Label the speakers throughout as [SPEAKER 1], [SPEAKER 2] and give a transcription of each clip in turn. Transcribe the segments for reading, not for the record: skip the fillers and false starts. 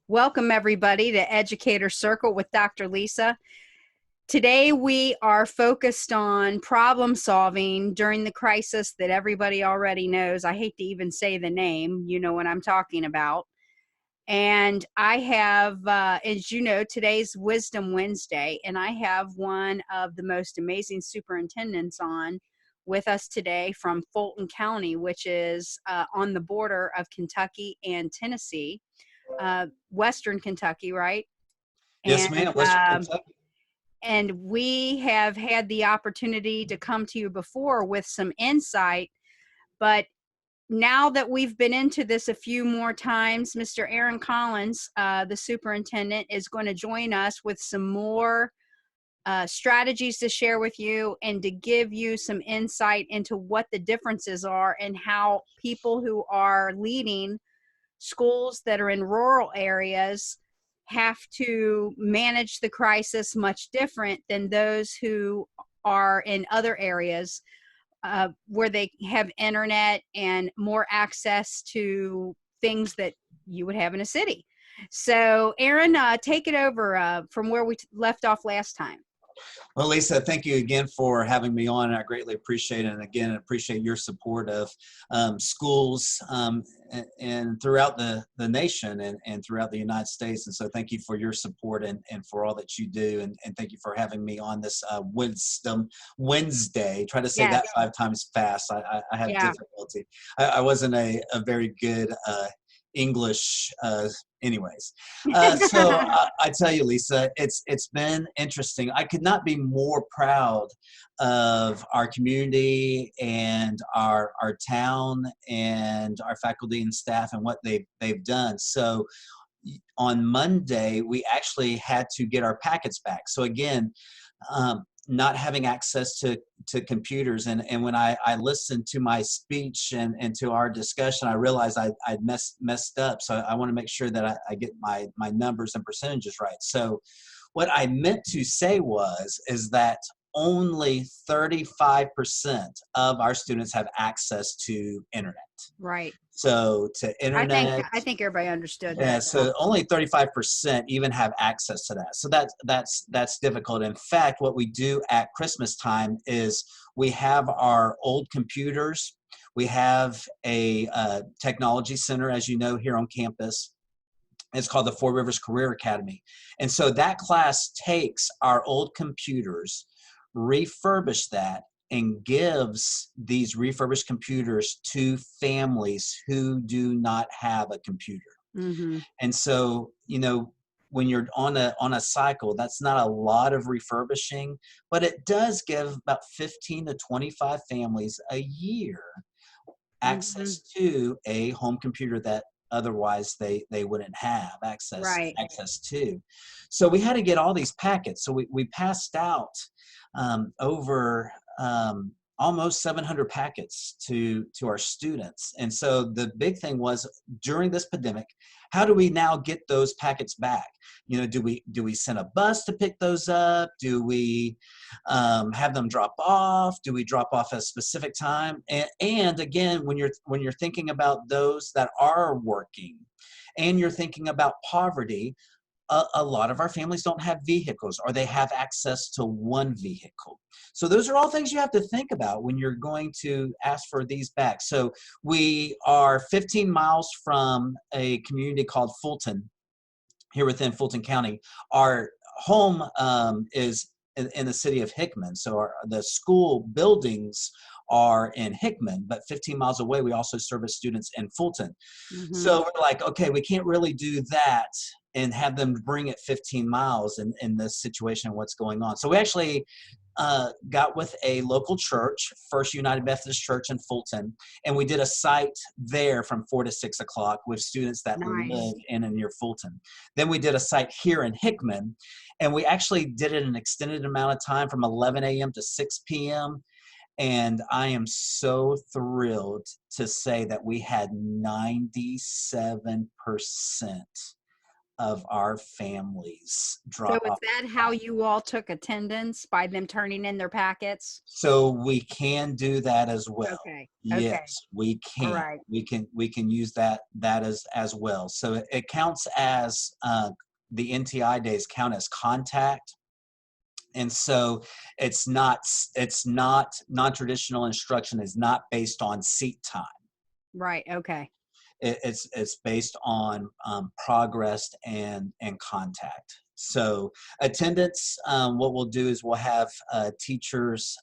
[SPEAKER 1] Welcome, everybody, to Educator Circle with Dr. Lisa. Today, we are focused on problem solving during the crisis that everybody already knows. I hate to even say the name, you know what I'm talking about. And I have, as you know, today's Wisdom Wednesday, and I have one of the most amazing superintendents on with us today from Fulton County, which is on the border of Kentucky and Tennessee. Western Kentucky, right?
[SPEAKER 2] Yes,
[SPEAKER 1] And
[SPEAKER 2] ma'am. Western Kentucky.
[SPEAKER 1] and we have had the opportunity to come to you before with some insight, but now that we've been into this a few more times, Mr. Aaron Collins, the superintendent, is going to join us with some more strategies to share with you and to give you some insight into what the differences are and how people who are leading schools that are in rural areas have to manage the crisis much different than those who are in other areas where they have internet and more access to things that you would have in a city. So, Aaron, take it over from where we left off last time.
[SPEAKER 2] Well, Lisa, thank you again for having me on. I greatly appreciate it. And again, I appreciate your support of schools and throughout the nation and throughout the United States. And so thank you for your support and for all that you do. And thank you for having me on this Wisdom Wednesday. Try to say
[SPEAKER 1] Yes.
[SPEAKER 2] that 5 times fast. I have
[SPEAKER 1] Yeah.
[SPEAKER 2] difficulty. I wasn't a very good English anyways. I tell you, Lisa, it's been interesting. I could not be more proud of our community and our town and our faculty and staff and what they've done. So on Monday, we actually had to get our packets back. So again, not having access to computers. And when I listened to my speech and to our discussion, I realized I'd messed up. So I want to make sure that I get my numbers and percentages right. So what I meant to say is that only 35% of our students have access to internet.
[SPEAKER 1] Right.
[SPEAKER 2] So to internet.
[SPEAKER 1] I think everybody understood
[SPEAKER 2] Yeah,
[SPEAKER 1] that now.
[SPEAKER 2] so only 35% even have access to that. So that's difficult. In fact, what we do at Christmas time is we have our old computers. We have a technology center, as you know, here on campus. It's called the Four Rivers Career Academy. And so that class takes our old computers, refurbish that, and gives these refurbished computers to families who do not have a computer.
[SPEAKER 1] Mm-hmm.
[SPEAKER 2] And so, when you're on a cycle, that's not a lot of refurbishing, but it does give about 15 to 25 families a year
[SPEAKER 1] Mm-hmm.
[SPEAKER 2] access to a home computer that otherwise they wouldn't have
[SPEAKER 1] Right.
[SPEAKER 2] access to. So we had to get all these packets. So we passed out over almost 700 packets to our students. And so the big thing was, during this pandemic, how do we now get those packets back? Do we send a bus to pick those up? Do we have them drop off? Do we drop off at a specific time? And again, when you're thinking about those that are working, and you're thinking about poverty, a lot of our families don't have vehicles, or they have access to one vehicle. So those are all things you have to think about when you're going to ask for these back. So we are 15 miles from a community called Fulton, here within Fulton County. Our home is in the city of Hickman. So the school buildings are in Hickman, but 15 miles away, we also service students in Fulton.
[SPEAKER 1] Mm-hmm.
[SPEAKER 2] So we're like, okay, we can't really do that and have them bring it 15 miles in this situation and what's going on. So we actually got with a local church, First United Methodist Church in Fulton, and we did a site there from 4 to 6 o'clock with students that
[SPEAKER 1] Nice.
[SPEAKER 2] live in and near Fulton. Then we did a site here in Hickman, and we actually did it an extended amount of time from 11 a.m. to 6 p.m. And I am so thrilled to say that we had 97% of our families
[SPEAKER 1] So
[SPEAKER 2] drop
[SPEAKER 1] is
[SPEAKER 2] off.
[SPEAKER 1] that how you all took attendance, by them turning in their packets?
[SPEAKER 2] So we can do that as well.
[SPEAKER 1] Okay. Okay.
[SPEAKER 2] Yes, we
[SPEAKER 1] All
[SPEAKER 2] can.
[SPEAKER 1] right.
[SPEAKER 2] We can use that as well. So it counts as the NTI days count as contact, and so it's not non-traditional instruction is not based on seat time.
[SPEAKER 1] Right. Okay.
[SPEAKER 2] It's based on progress and contact. So attendance, what we'll do is we'll have teachers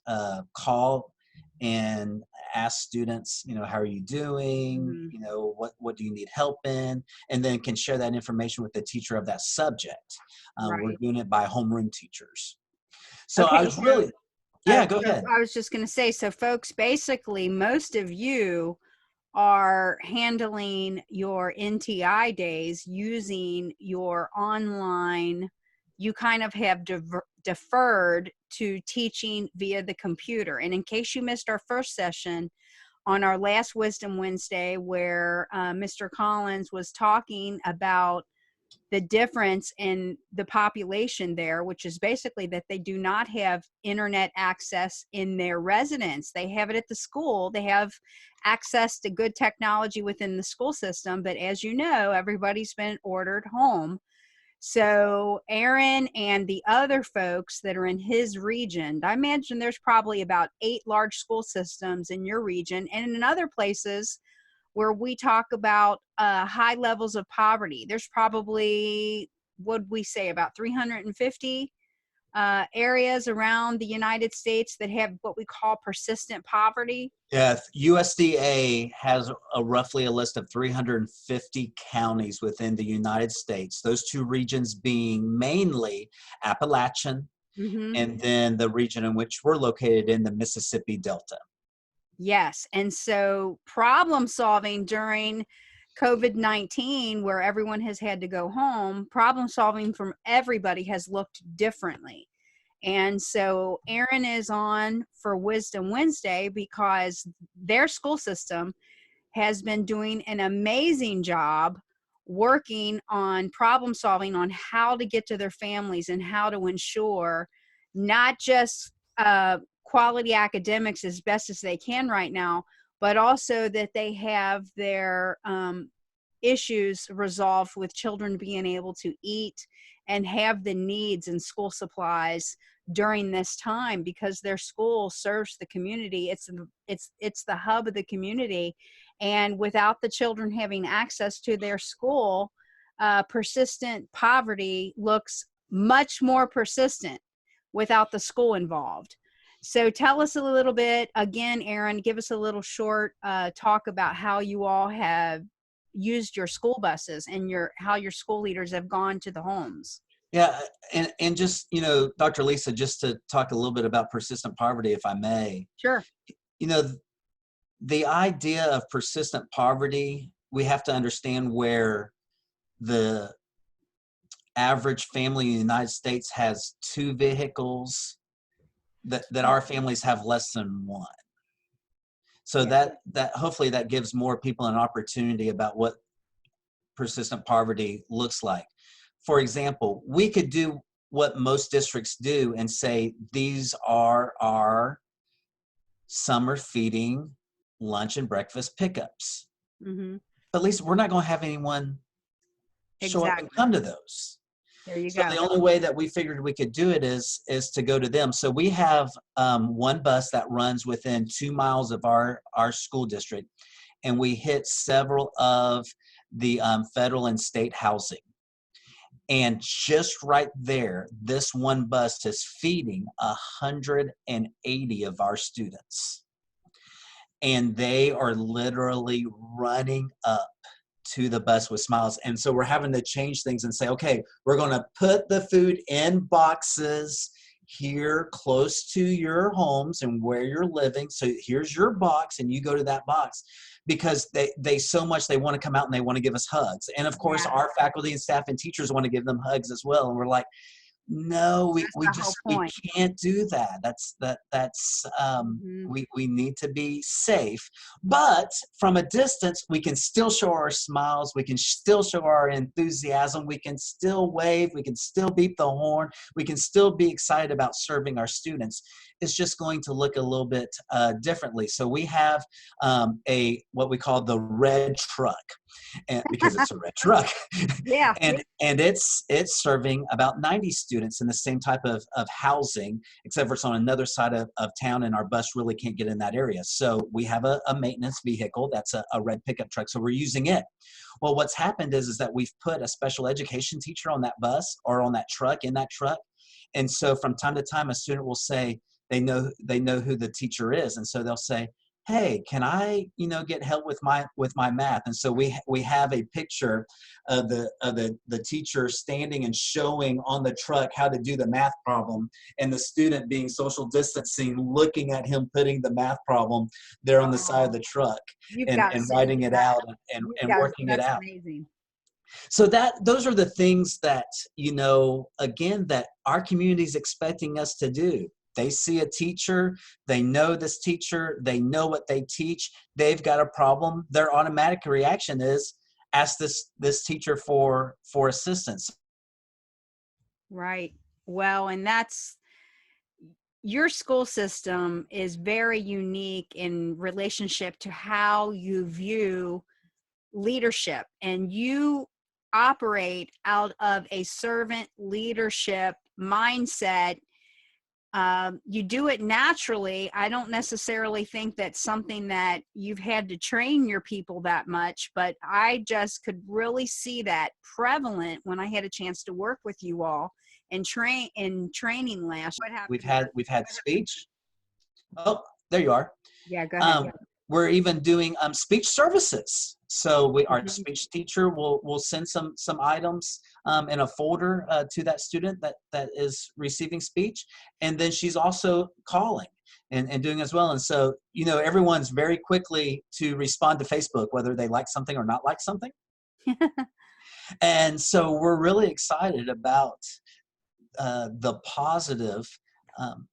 [SPEAKER 2] call and ask students, how are you doing?
[SPEAKER 1] Mhm.
[SPEAKER 2] What do you need help in? And then can share that information with the teacher of that subject. We're
[SPEAKER 1] Right.
[SPEAKER 2] doing it by homeroom teachers. So I
[SPEAKER 1] Okay.
[SPEAKER 2] was really, yeah, go
[SPEAKER 1] So
[SPEAKER 2] ahead.
[SPEAKER 1] I was just going to say, so folks, basically, most of you are handling your NTI days using your online. You kind of have deferred to teaching via the computer. And in case you missed our first session on our last Wisdom Wednesday, where Mr. Collins was talking about the difference in the population there, which is basically that they do not have internet access in their residence. They have it at the school. They have access to good technology within the school system. But as you know, everybody's been ordered home. So Aaron and the other folks that are in his region, I imagine there's probably about 8 large school systems in your region, and in other places where we talk about high levels of poverty. There's probably, what we say, about 350 areas around the United States that have what we call persistent poverty.
[SPEAKER 2] Yeah, USDA has roughly a list of 350 counties within the United States. Those two regions being mainly Appalachian,
[SPEAKER 1] Mm-hmm.
[SPEAKER 2] and then the region in which we're located in the Mississippi Delta.
[SPEAKER 1] Yes. And so problem solving during COVID-19, where everyone has had to go home, problem solving from everybody has looked differently. And so Aaron is on for Wisdom Wednesday because their school system has been doing an amazing job working on problem solving on how to get to their families and how to ensure not just quality academics as best as they can right now, but also that they have their issues resolved with children being able to eat and have the needs and school supplies during this time, because their school serves the community. It's the hub of the community, and without the children having access to their school, persistent poverty looks much more persistent without the school involved. So tell us a little bit again, Aaron, give us a little short talk about how you all have used your school buses and how your school leaders have gone to the homes.
[SPEAKER 2] Yeah, and just, Dr. Lisa, just to talk a little bit about persistent poverty, if I may.
[SPEAKER 1] Sure.
[SPEAKER 2] You know, the idea of persistent poverty, we have to understand where the average family in the United States has 2 vehicles, that our families have less than 1. So
[SPEAKER 1] Yeah.
[SPEAKER 2] that hopefully that gives more people an opportunity about what persistent poverty looks like. For example, we could do what most districts do and say, these are our summer feeding lunch and breakfast pickups.
[SPEAKER 1] Mm-hmm.
[SPEAKER 2] But at least we're not going to have anyone show up and
[SPEAKER 1] Exactly.
[SPEAKER 2] come to those.
[SPEAKER 1] There you
[SPEAKER 2] So
[SPEAKER 1] go.
[SPEAKER 2] the only way that we figured we could do it is to go to them. So we have one bus that runs within 2 miles of our school district, and we hit several of the federal and state housing. And just right there, this one bus is feeding 180 of our students. And they are literally running up to the bus with smiles. And so we're having to change things and say, okay, we're going to put the food in boxes here close to your homes and where you're living. So here's your box, and you go to that box, because they so much, they want to come out and they want to give us hugs. And of course,
[SPEAKER 1] Yeah.
[SPEAKER 2] our faculty and staff and teachers want to give them hugs as well. And we're like, No,
[SPEAKER 1] That's the whole
[SPEAKER 2] we
[SPEAKER 1] point.
[SPEAKER 2] can't do that. That's
[SPEAKER 1] Mhm.
[SPEAKER 2] we need to be safe. But from a distance, we can still show our smiles. We can still show our enthusiasm. We can still wave. We can still beep the horn. We can still be excited about serving our students. It's just going to look a little bit differently. So we have a what we call the red truck, and because it's a red truck.
[SPEAKER 1] Yeah.
[SPEAKER 2] And it's serving about 90 students in the same type of housing, except for it's on another side of town, and our bus really can't get in that area. So we have a maintenance vehicle that's a red pickup truck, so we're using it. Well, what's happened is that we've put a special education teacher on that bus or on that truck, in that truck. And so from time to time, a student will say they know who the teacher is, and so they'll say, hey, can I, get help with my math? And so we have a picture of the teacher standing and showing on the truck how to do the math problem, and the student being social distancing, looking at him putting the math problem there on the side of
[SPEAKER 1] Oh,
[SPEAKER 2] the truck,
[SPEAKER 1] you've
[SPEAKER 2] and
[SPEAKER 1] got to send
[SPEAKER 2] writing
[SPEAKER 1] me
[SPEAKER 2] it
[SPEAKER 1] that.
[SPEAKER 2] out,
[SPEAKER 1] You've
[SPEAKER 2] and
[SPEAKER 1] got to,
[SPEAKER 2] working it
[SPEAKER 1] that's
[SPEAKER 2] out.
[SPEAKER 1] amazing.
[SPEAKER 2] So those are the things that, again, that our community is expecting us to do. They see a teacher, they know this teacher, they know what they teach, they've got a problem. Their automatic reaction is ask this teacher for assistance.
[SPEAKER 1] Right. Well, and that's, your school system is very unique in relationship to how you view leadership, and you operate out of a servant leadership mindset. You do it naturally. I don't necessarily think that's something that you've had to train your people that much, but I just could really see that prevalent when I had a chance to work with you all and training last. What
[SPEAKER 2] We've
[SPEAKER 1] happened
[SPEAKER 2] had
[SPEAKER 1] there?
[SPEAKER 2] we've had speech. Oh, there you are.
[SPEAKER 1] Yeah, go ahead.
[SPEAKER 2] Um, we're even doing speech services. So our
[SPEAKER 1] Mhm.
[SPEAKER 2] speech teacher will send some items in a folder to that student that is receiving speech, and then she's also calling and doing as well. And so everyone's very quickly to respond to Facebook whether they like something or not like something. And so we're really excited about the positive um,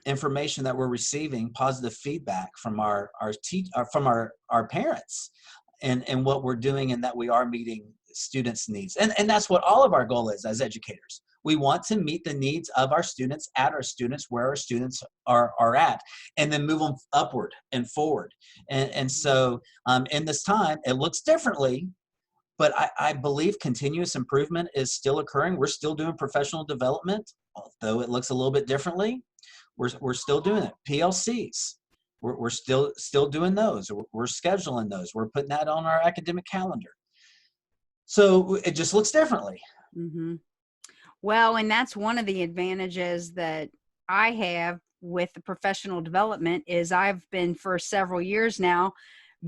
[SPEAKER 2] information that we're receiving, positive feedback from our parents, and what we're doing, and that we are meeting students' needs. And that's what all of our goal is as educators. We want to meet the needs of our students, at our students, where our students are at, and then move them upward and forward. And so in this time, it looks differently, but I believe continuous improvement is still occurring. We're still doing professional development, although it looks a little bit differently. We're still doing it. PLCs, we're still doing those. We're scheduling those. We're putting that on our academic calendar. So it just looks differently.
[SPEAKER 1] Mm-hmm. Well, and that's one of the advantages that I have with the professional development is I've been for several years now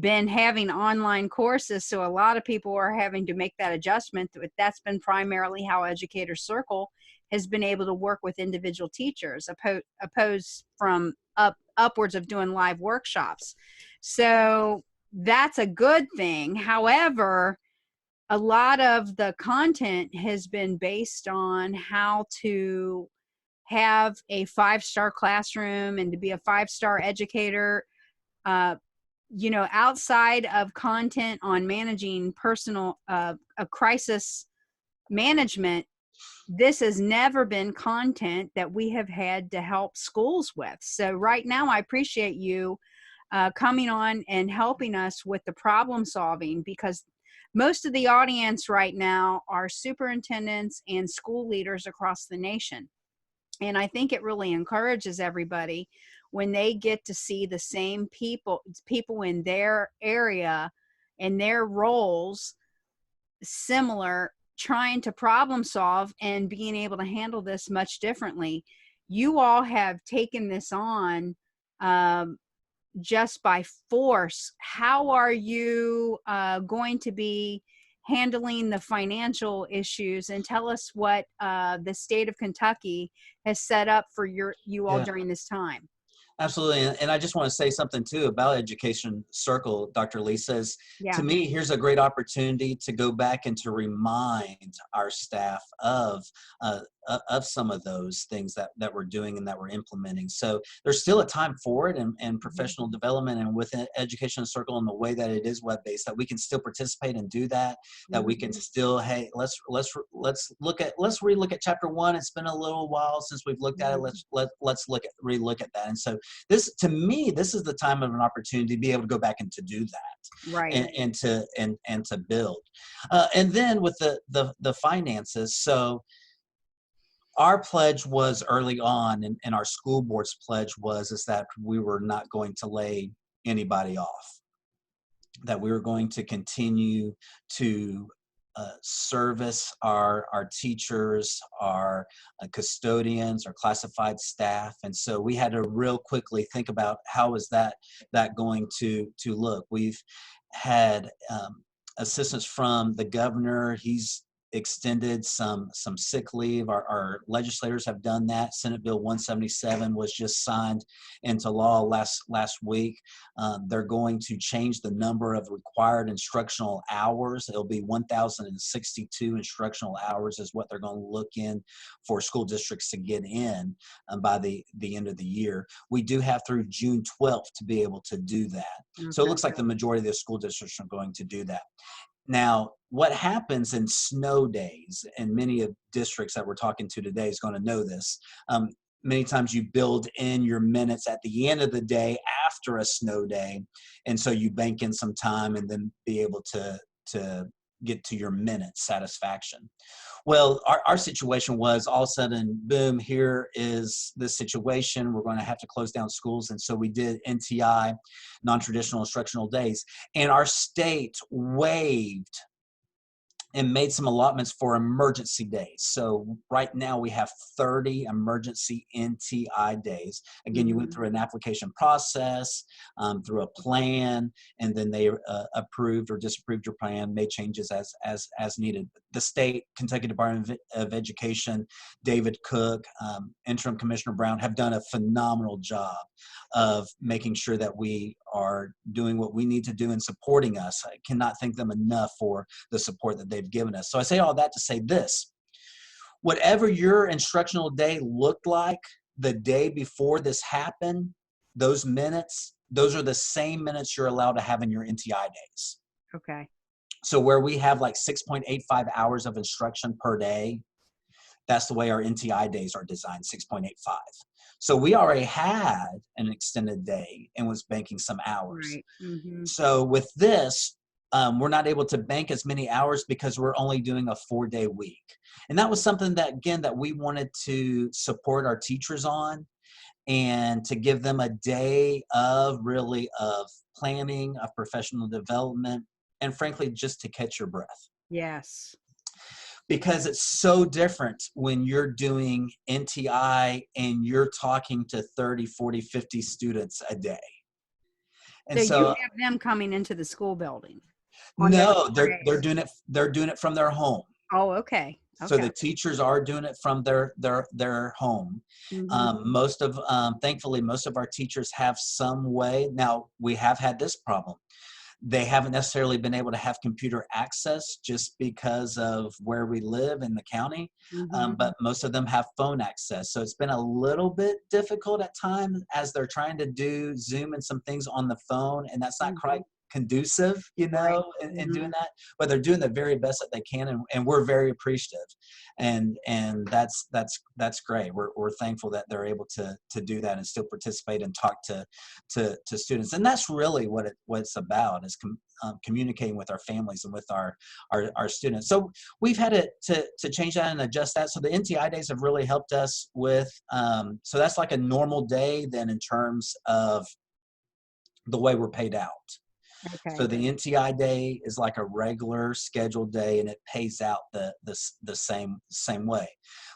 [SPEAKER 1] been having online courses. So a lot of people are having to make that adjustment. That's been primarily how Educators Circle has been able to work with individual teachers, opposed from upwards of doing live workshops. So that's a good thing. However, a lot of the content has been based on how to have a 5-star classroom and to be a 5-star educator. Outside of content on managing personal a crisis management, this has never been content that we have had to help schools with. So right now, I appreciate you coming on and helping us with the problem solving, because most of the audience right now are superintendents and school leaders across the nation. And I think it really encourages everybody when they get to see the same people in their area and their roles similar, trying to problem solve and being able to handle this much differently. You all have taken this on just by force. How are you going to be handling the financial issues? And tell us what the state of Kentucky has set up for you all
[SPEAKER 2] Yeah,
[SPEAKER 1] during this time.
[SPEAKER 2] Absolutely. And I just want to say something too about Education Circle, Dr. Lee says, to
[SPEAKER 1] Yeah.
[SPEAKER 2] me, here's a great opportunity to go back and to remind our staff of some of those things that we're doing and that we're implementing. So there's still a time for it, and
[SPEAKER 1] Mhm.
[SPEAKER 2] professional development, and within Education Circle and the way that it is web-based, that we can still participate and do that, that we can
[SPEAKER 1] Mhm.
[SPEAKER 2] still, hey, let's relook at chapter 1. It's been a little while since we've looked at it.
[SPEAKER 1] Mhm.
[SPEAKER 2] Let's relook at that. And so this, to me, this is the time of an opportunity to be able to go back and to do that,
[SPEAKER 1] Right.
[SPEAKER 2] and to build, and then with the finances. So our pledge was early on, and our school board's pledge was, is that we were not going to lay anybody off, that we were going to continue to service our teachers, our custodians, our classified staff. And so we had to real quickly think about how is that going to look. We've had assistance from the governor. He's extended some sick leave. Our legislators have done that. Senate Bill 177 was just signed into law last week. They're going to change the number of required instructional hours. It'll be 1,062 instructional hours is what they're going to look in for school districts to get in by the end of the year. We do have through June 12th to be able to do that. So it
[SPEAKER 1] Okay.
[SPEAKER 2] looks like the majority of the school districts are going to do that. Now, what happens in snow days, and many of districts that we're talking to today is going to know this. Um, Many times you build in your minutes at the end of the day after a snow day, and so you bank in some time and then be able to get to your minute satisfaction. Well, our situation was all of a sudden, boom, here is this situation. We're going to have to close down schools. And so we did NTI, non-traditional instructional days. And our state waived and made some allotments for emergency days. So right now we have 30 emergency NTI days. Again, you went
[SPEAKER 1] Mhm.
[SPEAKER 2] through an application process, through a plan, and then they approved or disapproved your plan, made changes as needed. The state, Kentucky Department of Education, David Cook, Interim Commissioner Brown have done a phenomenal job of making sure that we are doing what we need to do in supporting us. I cannot thank them enough for the support that they've given us. So I say all that to say this: whatever your instructional day looked like the day before this happened, those minutes, those are the same minutes you're allowed to have in your NTI days.
[SPEAKER 1] Okay.
[SPEAKER 2] So where we have like 6.85 hours of instruction per day, that's the way our NTI days are designed, 6.85. So we already had an extended day and was banking some hours.
[SPEAKER 1] Right. Mhm.
[SPEAKER 2] So with this, we're not able to bank as many hours because we're only doing a 4-day week. And that was something that, again, that we wanted to support our teachers on, and to give them a day of really of planning, of professional development, and frankly, just to catch your breath.
[SPEAKER 1] Yes.
[SPEAKER 2] Because it's so different when you're doing NTI and you're talking to 30, 40, 50 students a day.
[SPEAKER 1] So
[SPEAKER 2] And
[SPEAKER 1] you
[SPEAKER 2] so
[SPEAKER 1] have them coming into the school building on those
[SPEAKER 2] no,
[SPEAKER 1] 4
[SPEAKER 2] they're
[SPEAKER 1] days?
[SPEAKER 2] doing it from their home.
[SPEAKER 1] Oh, okay.
[SPEAKER 2] So
[SPEAKER 1] Okay.
[SPEAKER 2] the teachers are doing it from their home.
[SPEAKER 1] Mhm.
[SPEAKER 2] Most of thankfully most of our teachers have some way. Now we have had this problem. They haven't necessarily been able to have computer access just because of where we live in the county,
[SPEAKER 1] Mhm.
[SPEAKER 2] but most of them have phone access. So it's been a little bit difficult at times as they're trying to do Zoom and some things on the phone, and that's not quite
[SPEAKER 1] Mhm.
[SPEAKER 2] conducive,
[SPEAKER 1] Right.
[SPEAKER 2] in doing
[SPEAKER 1] Mhm.
[SPEAKER 2] that. But they're doing the very best that they can, and we're very appreciative, and that's great. We're thankful that they're able to do that and still participate and talk to students. And that's really what it's about, is communicating with our families and with our students. So we've had to change that and adjust that. So the NTI days have really helped us with, so that's like a normal day then in terms of the way we're paid out. So
[SPEAKER 1] Okay.
[SPEAKER 2] the NTI day is like a regular scheduled day, and it pays out the same way.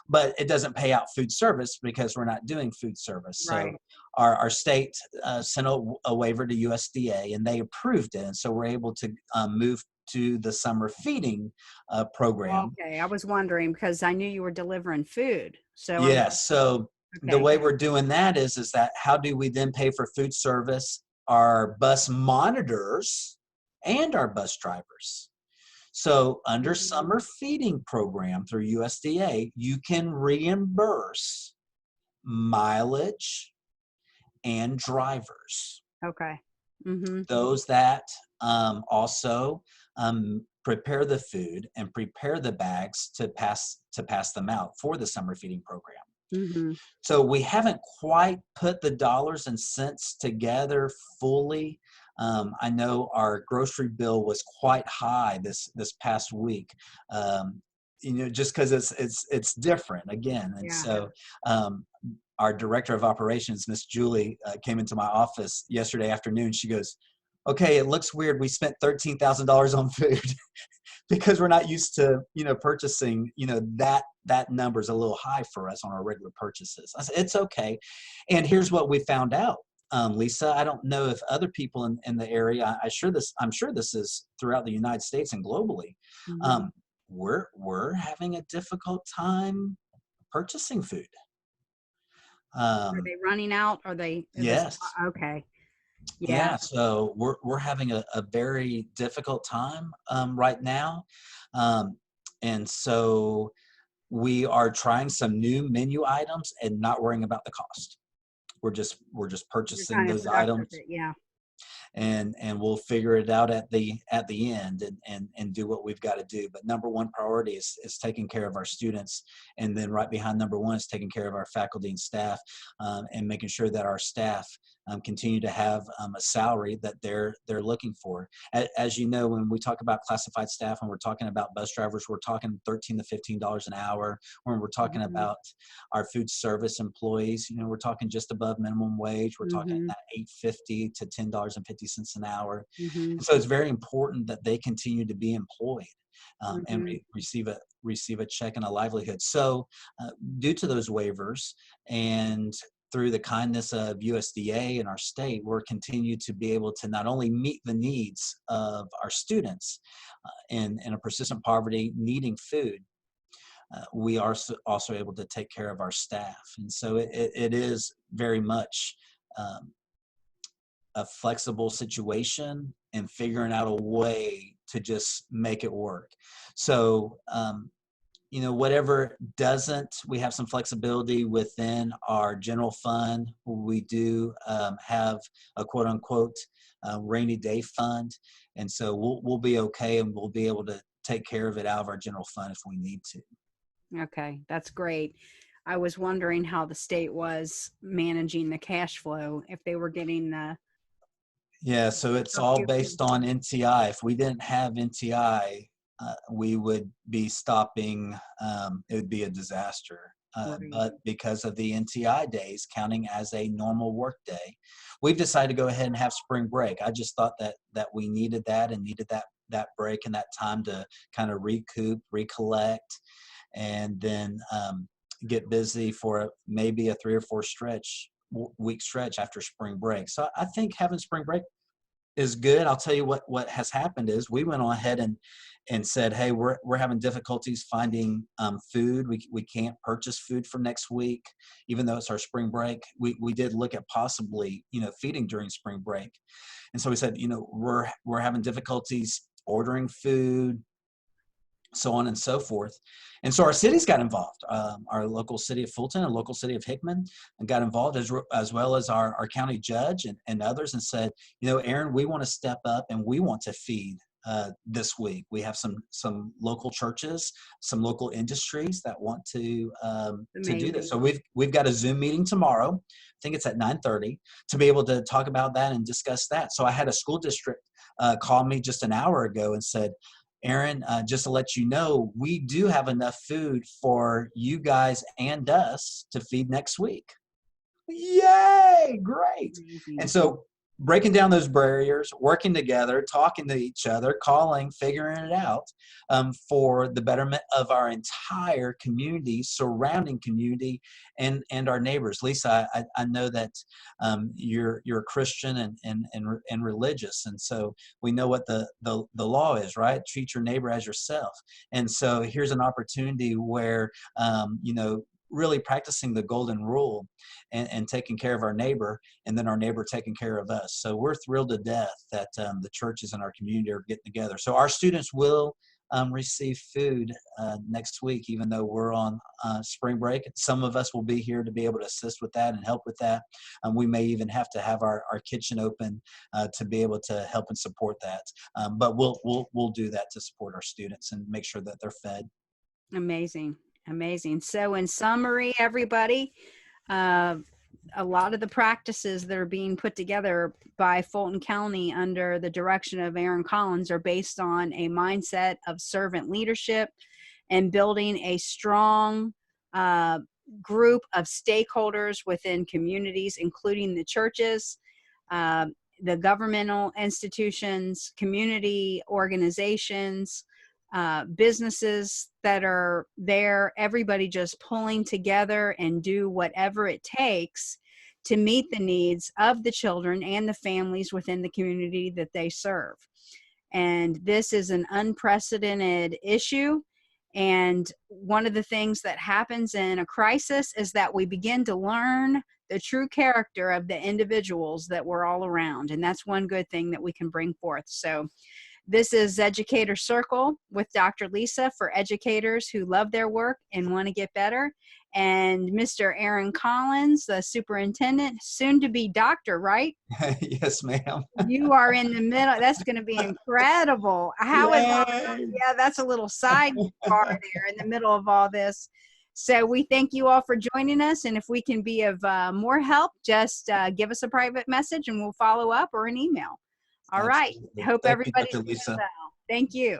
[SPEAKER 2] But it doesn't pay out food service because we're not doing food service. So
[SPEAKER 1] Right.
[SPEAKER 2] our state sent a waiver to USDA, and they approved it, and so we're able to move to the summer feeding program.
[SPEAKER 1] Okay. I was wondering because I knew you were delivering food. So I was
[SPEAKER 2] Yes. So the
[SPEAKER 1] Okay.
[SPEAKER 2] way we're doing that is that how do we then pay for food service, our bus monitors, and our bus drivers? So under
[SPEAKER 1] Mhm.
[SPEAKER 2] summer feeding program through USDA, you can reimburse mileage and drivers.
[SPEAKER 1] Okay. Mhm.
[SPEAKER 2] Those that also prepare the food and prepare the bags to pass them out for the summer feeding program.
[SPEAKER 1] Mhm.
[SPEAKER 2] So we haven't quite put the dollars and cents together fully. I know our grocery bill was quite high this past week. Just because it's different again, and
[SPEAKER 1] Yeah.
[SPEAKER 2] so um, our director of operations, Miss Julie, came into my office yesterday afternoon. She goes, "Okay, it looks weird. We spent $13,000 on food." Because we're not used to purchasing that number's a little high for us on our regular purchases. I said it's okay. And here's what we found out, Lisa. I don't know if other people in the area, I'm sure this is throughout the United States and globally.
[SPEAKER 1] Mhm.
[SPEAKER 2] um, we're having a difficult time purchasing food.
[SPEAKER 1] Are
[SPEAKER 2] um,
[SPEAKER 1] they running out? Are they,
[SPEAKER 2] yes.
[SPEAKER 1] okay. Yeah.
[SPEAKER 2] Yeah, so we're having a very difficult time right now, um, and so we are trying some new menu items and not worrying about the cost. We're just
[SPEAKER 1] You're
[SPEAKER 2] purchasing
[SPEAKER 1] trying to
[SPEAKER 2] those
[SPEAKER 1] put up with
[SPEAKER 2] items,
[SPEAKER 1] it. Yeah.
[SPEAKER 2] and we'll figure it out at the end, and do what we've got to do. But number one priority is taking care of our students, and then right behind number one is taking care of our faculty and staff, and making sure that our staff continue to have a salary that they're looking for. As you know, when we talk about classified staff and we're talking about bus drivers, we're talking $13 to $15 an hour. When we're talking
[SPEAKER 1] Mhm.
[SPEAKER 2] about our food service employees, we're talking just above minimum wage. We're talking
[SPEAKER 1] Mhm.
[SPEAKER 2] that $8.50 to $10.50 an hour.
[SPEAKER 1] Mhm.
[SPEAKER 2] And so it's very important that they continue to be employed, and
[SPEAKER 1] Mhm.
[SPEAKER 2] receive a check and a livelihood. So, due to those waivers and through the kindness of USDA and our state, we're continue to be able to not only meet the needs of our students in a persistent poverty needing food, we are also able to take care of our staff. And so it is very much um, a flexible situation and figuring out a way to just make it work. So, whatever doesn't, we have some flexibility within our general fund. We do have a quote unquote rainy day fund. And so we'll be okay, and we'll be able to take care of it out of our general fund if we need to.
[SPEAKER 1] Okay. That's great. I was wondering how the state was managing the cash flow, if they were getting the
[SPEAKER 2] Yeah, so it's all
[SPEAKER 1] appropriate.
[SPEAKER 2] based on NTI. If we didn't have NTI, we would be stopping. It would be a disaster.
[SPEAKER 1] Right.
[SPEAKER 2] But because of the NTI days counting as a normal work day, we've decided to go ahead and have spring break. I just thought that we needed that and needed that break and that time to kind of recoup, recollect, and then get busy for maybe a 3 or 4 week stretch after spring break. So I think having spring break is good. I'll tell you what has happened is we went on ahead and said, hey, we're having difficulties finding food. We can't purchase food for next week, even though it's our spring break. We did look at possibly feeding during spring break, and so we said we're having difficulties ordering food, so on and so forth. And so our cities got involved. Our local city of Fulton and local city of Hickman got involved, as well as our county judge and others, and said, Aaron, we want to step up and we want to feed this week. We have some local churches, some local industries that want to do this.
[SPEAKER 1] Amazing.
[SPEAKER 2] So we've got a Zoom meeting tomorrow. I think it's at 9:30 to be able to talk about that and discuss that. So I had a school district call me just an hour ago and said, Aaron, just to let you know, we do have enough food for you guys and us to feed next week. Yay! Great. And
[SPEAKER 1] Amazing.
[SPEAKER 2] so breaking down those barriers, working together, talking to each other, calling, figuring it out for the betterment of our entire community, surrounding community, and our neighbors. Lisa, I know that you're a Christian and religious, and so we know what the law is, right? Treat your neighbor as yourself. And so here's an opportunity where really practicing the golden rule and taking care of our neighbor, and then our neighbor taking care of us. So we're thrilled to death that the churches in our community are getting together. So our students will receive food next week, even though we're on spring break. Some of us will be here to be able to assist with that and help with that. We may even have to have our kitchen open to be able to help and support that. But we'll do that to support our students and make sure that they're fed.
[SPEAKER 1] Amazing. Amazing. So in summary, everybody, uh, a lot of the practices that are being put together by Fulton County under the direction of Aaron Collins are based on a mindset of servant leadership and building a strong group of stakeholders within communities, including the churches, uh, the governmental institutions, community organizations, businesses that are there, everybody just pulling together and do whatever it takes to meet the needs of the children and the families within the community that they serve. And this is an unprecedented issue. And one of the things that happens in a crisis is that we begin to learn the true character of the individuals that we're all around. And that's one good thing that we can bring forth. So this is Educator Circle with Dr. Lisa for educators who love their work and want to get better. And Mr. Aaron Collins, the superintendent, soon to be doctor, right?
[SPEAKER 2] Yes, ma'am.
[SPEAKER 1] You are in the middle. That's going to be incredible. How is all that?
[SPEAKER 2] Yay.
[SPEAKER 1] Yeah, that's a little sidebar there in the middle of all this. So we thank you all for joining us. And if we can be of more help, just give us a private message and we'll follow up, or an email. All right.
[SPEAKER 2] Absolutely.
[SPEAKER 1] Hope
[SPEAKER 2] Thank you,
[SPEAKER 1] everybody's
[SPEAKER 2] Dr.
[SPEAKER 1] doing
[SPEAKER 2] Lisa.
[SPEAKER 1] well. Thank you.